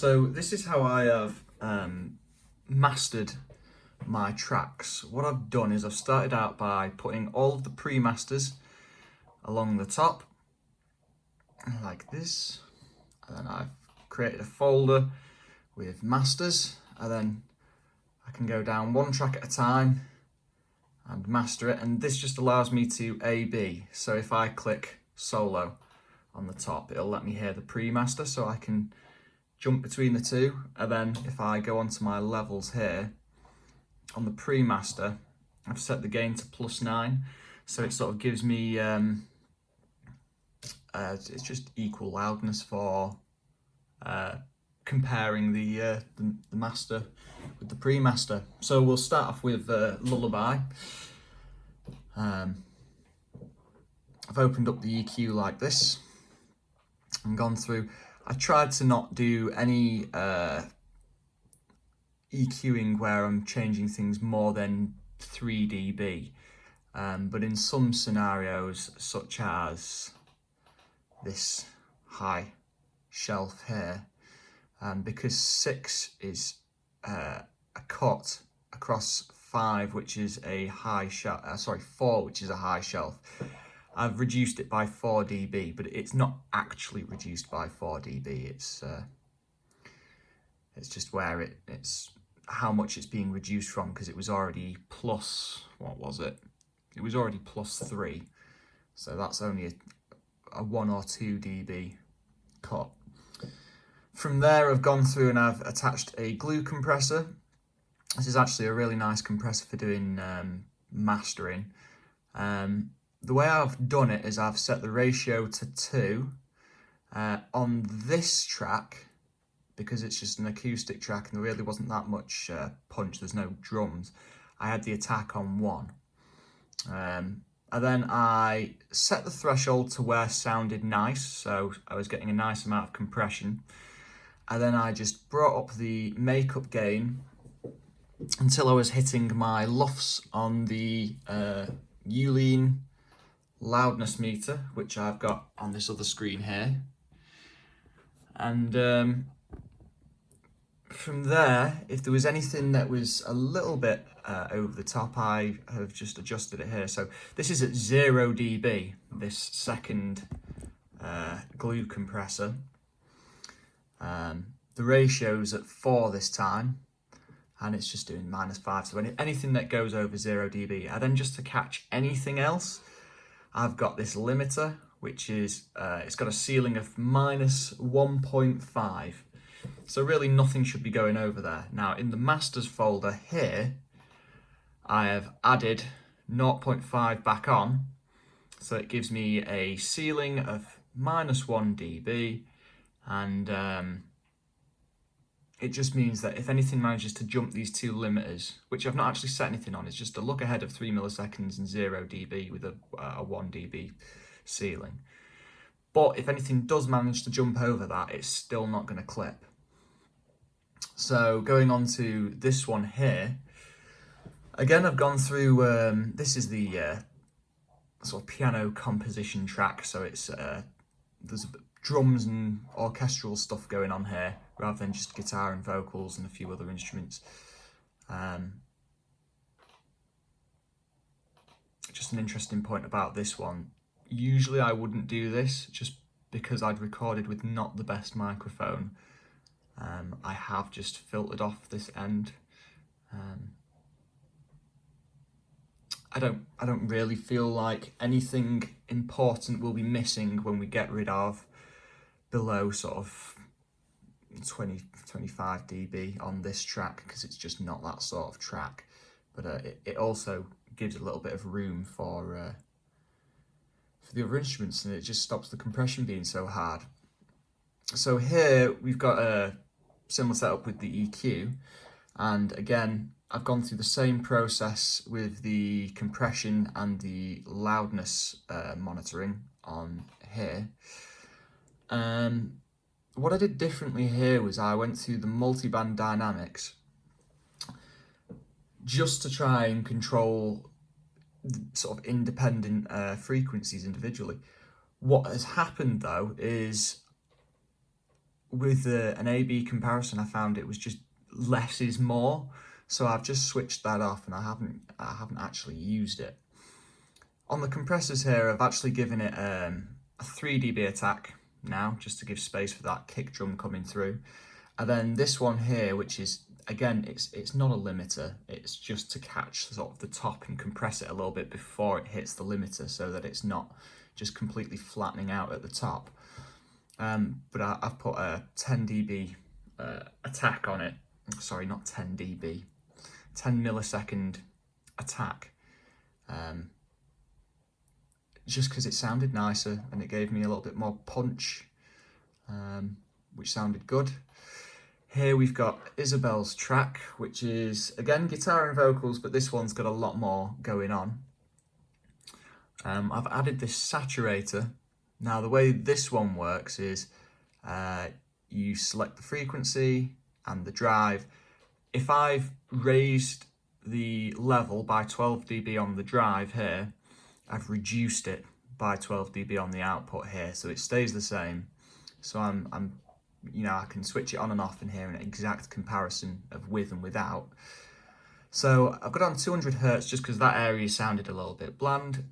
So this is how I have mastered my tracks. What I've done is I've started out by putting all of the pre-masters along the top, like this, and then I've created a folder with masters, and then I can go down one track at a time and master it, and this just allows me to A/B. So if I click solo on the top, it'll let me hear the pre-master, so I can jump between the two. And then if I go onto my levels here, on the pre-master, I've set the gain to +9, so it sort of gives me, it's just equal loudness for comparing the master with the pre-master. So we'll start off with Lullaby. I've opened up the EQ like this and gone through. I tried to not do any EQing where I'm changing things more than 3 dB, but in some scenarios, such as this high shelf here, because 6 is a cut across 5, which is a high shelf, 4, which is a high shelf, I've reduced it by 4 dB, but it's not actually reduced by 4 dB. It's just where it's how much it's being reduced from, because it was already plus, what was it? It was already +3, so that's only a 1 or 2 dB cut. From there, I've gone through and I've attached a glue compressor. This is actually a really nice compressor for doing mastering. The way I've done it is I've set the ratio to 2 on this track, because it's just an acoustic track and there really wasn't that much punch, there's no drums. I had the attack on 1. And then I set the threshold to where sounded nice, so I was getting a nice amount of compression. And then I just brought up the makeup gain until I was hitting my LUFS on the Uline loudness meter, which I've got on this other screen here. And from there, if there was anything that was a little bit over the top, I have just adjusted it here. So this is at 0 dB, this second glue compressor. The ratio's at 4 this time, and it's just doing -5. So anything that goes over 0 dB. And then just to catch anything else, I've got this limiter, which is, it's got a ceiling of -1.5. So really nothing should be going over there. Now in the masters folder here, I have added 0.5 back on. So it gives me a ceiling of -1 dB. And it just means that if anything manages to jump these two limiters, which I've not actually set anything on, it's just a look ahead of 3 milliseconds and 0 dB with a 1 dB ceiling. But if anything does manage to jump over that, it's still not going to clip. So going on to this one here, again, I've gone through, this is the sort of piano composition track, so it's there's drums and orchestral stuff going on here, rather than just guitar and vocals and a few other instruments. Just an interesting point about this one. Usually I wouldn't do this, just because I'd recorded with not the best microphone. I have just filtered off this end. I don't really feel like anything important will be missing when we get rid of below sort of 20-25 dB on this track, because it's just not that sort of track. But it also gives a little bit of room for the other instruments, and it just stops the compression being so hard. So here we've got a similar setup with the EQ, and again I've gone through the same process with the compression and the loudness monitoring on here. What I did differently here was I went through the multiband dynamics just to try and control sort of independent frequencies individually. What has happened though is with an A/B comparison, I found it was just less is more. So I've just switched that off, and I haven't actually used it. On the compressors here, I've actually given it a 3 dB attack now, just to give space for that kick drum coming through. And then this one here, which is, again, it's not a limiter, it's just to catch sort of the top and compress it a little bit before it hits the limiter, so that it's not just completely flattening out at the top. But I've put a 10 dB attack on it. Sorry, not 10 dB, 10 millisecond attack. Just because it sounded nicer and it gave me a little bit more punch, which sounded good. Here we've got Isabel's track, which is, again, guitar and vocals, but this one's got a lot more going on. I've added this saturator. Now, the way this one works is you select the frequency and the drive. If I've raised the level by 12 dB on the drive here, I've reduced it by 12 dB on the output here, so it stays the same. So I'm I can switch it on and off in here, an exact comparison of with and without. So I've got on 200 Hertz just because that area sounded a little bit bland.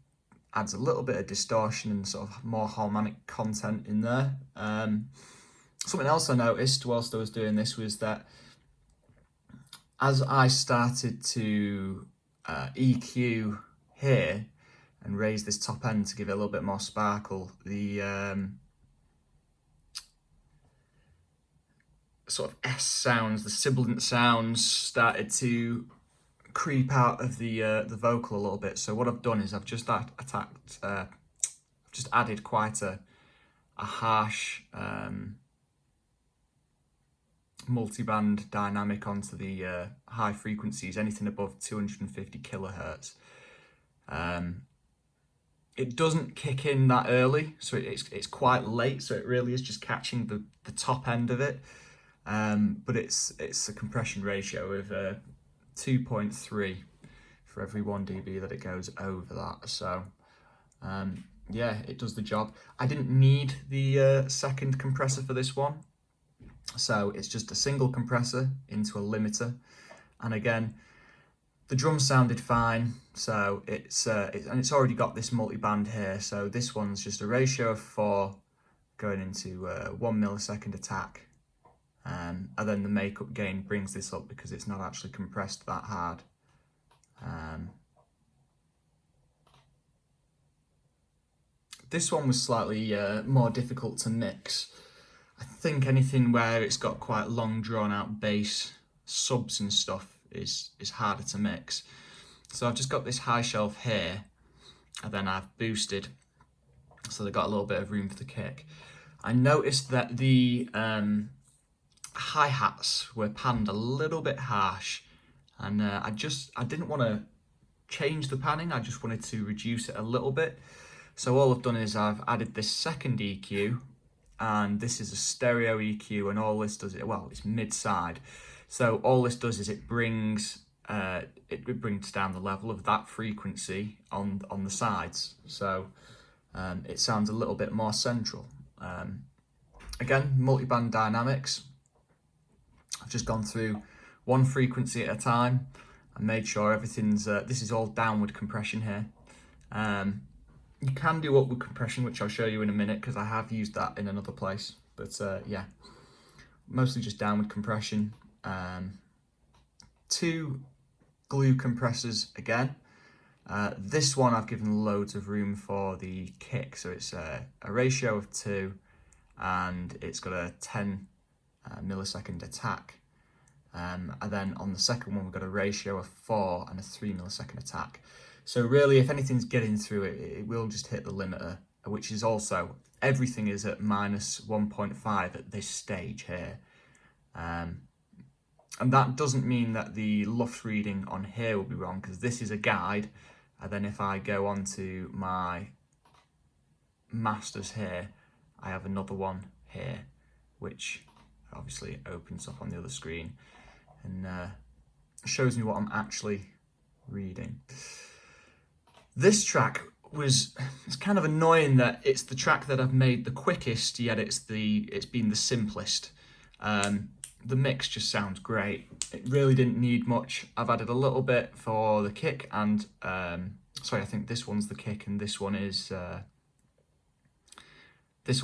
Adds a little bit of distortion and sort of more harmonic content in there. Something else I noticed whilst I was doing this was that as I started to EQ here and raise this top end to give it a little bit more sparkle, the sort of S sounds, the sibilant sounds started to creep out of the vocal a little bit. So what I've done is I've just added quite a harsh multiband dynamic onto the high frequencies, anything above 250 kilohertz. It doesn't kick in that early, so it's quite late, so it really is just catching the top end of it. But it's a compression ratio of 2.3 for every 1 dB that it goes over that. So yeah, it does the job. I didn't need the second compressor for this one, so it's just a single compressor into a limiter. And again, the drums sounded fine, so it's already got this multi-band here. So this one's just a ratio of 4 going into 1 millisecond attack. And then the makeup gain brings this up because it's not actually compressed that hard. This one was slightly more difficult to mix. I think anything where it's got quite long drawn out bass, subs and stuff is harder to mix. So I've just got this high shelf here, and then I've boosted, so they've got a little bit of room for the kick. I noticed that the hi-hats were panned a little bit harsh, and I didn't want to change the panning, I just wanted to reduce it a little bit. So all I've done is I've added this second EQ, and this is a stereo EQ, and all this does, well, it's mid-side, so all this does is it brings down the level of that frequency on the sides, so it sounds a little bit more central. Again, multi-band dynamics. I've just gone through one frequency at a time and made sure everything's, this is all downward compression here. You can do upward compression, which I'll show you in a minute because I have used that in another place. But yeah, mostly just downward compression. 2 glue compressors again. This one I've given loads of room for the kick, so it's a ratio of 2 and it's got a 10 millisecond attack. And then on the second one we've got a ratio of 4 and a 3 millisecond attack. So really, if anything's getting through it, it will just hit the limiter, which is also, everything is at minus 1.5 at this stage here. And that doesn't mean that the Luft reading on here will be wrong, because this is a guide. And then if I go on to my masters here, I have another one here, which obviously opens up on the other screen and shows me what I'm actually reading. This track it's kind of annoying that it's the track that I've made the quickest, yet it's been the simplest. The mix just sounds great. It really didn't need much. I've added a little bit for the kick and sorry, I think this one's the kick and this one's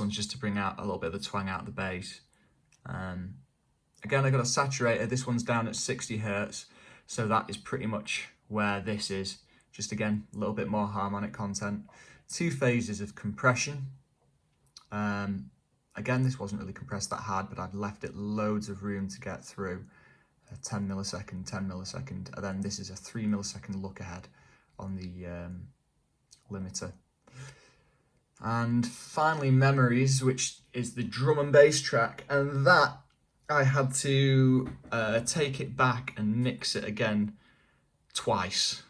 just to bring out a little bit of the twang out of the bass. Again, I got a saturator. This one's down at 60 Hertz, so that is pretty much where this is. Just again, a little bit more harmonic content. 2 phases of compression. Again, this wasn't really compressed that hard, but I've left it loads of room to get through. 10 millisecond, 10 millisecond, and then this is a 3 millisecond look ahead on the limiter. And finally, Memories, which is the drum and bass track, and that I had to take it back and mix it again twice.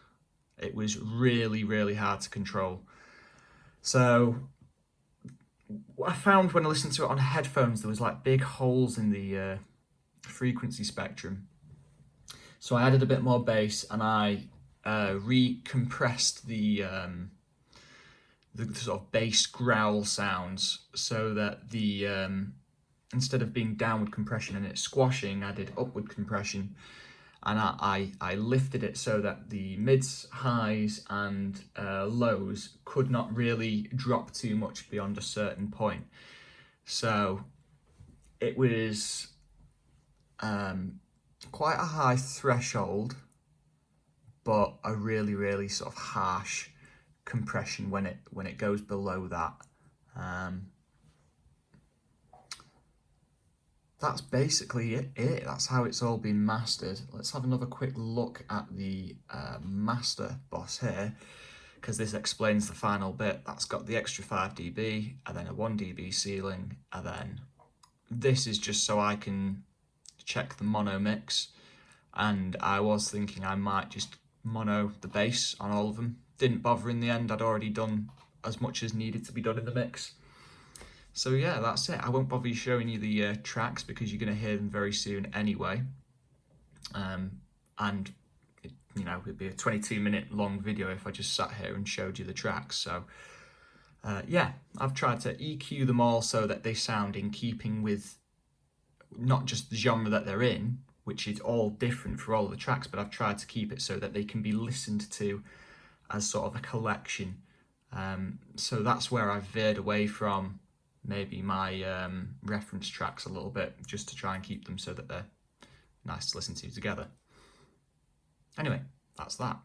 It was really, really hard to control. So I found when I listened to it on headphones, there was like big holes in the frequency spectrum. So I added a bit more bass and I recompressed the sort of bass growl sounds so that the instead of being downward compression and it squashing, I did upward compression. And I lifted it so that the mids, highs and lows could not really drop too much beyond a certain point. So it was quite a high threshold, but a really, really sort of harsh compression when it goes below that. That's basically it. That's how it's all been mastered. Let's have another quick look at the master boss here, because this explains the final bit. That's got the extra 5 dB and then a 1 dB ceiling, and then this is just so I can check the mono mix. And I was thinking I might just mono the bass on all of them. Didn't bother in the end. I'd already done as much as needed to be done in the mix. So yeah, that's it. I won't bother showing you the tracks because you're going to hear them very soon anyway. And you know, it'd be a 22-minute long video if I just sat here and showed you the tracks. So yeah, I've tried to EQ them all so that they sound in keeping with not just the genre that they're in, which is all different for all of the tracks, but I've tried to keep it so that they can be listened to as sort of a collection. So that's where I've veered away from maybe my reference tracks a little bit, just to try and keep them so that they're nice to listen to together. Anyway, that's that.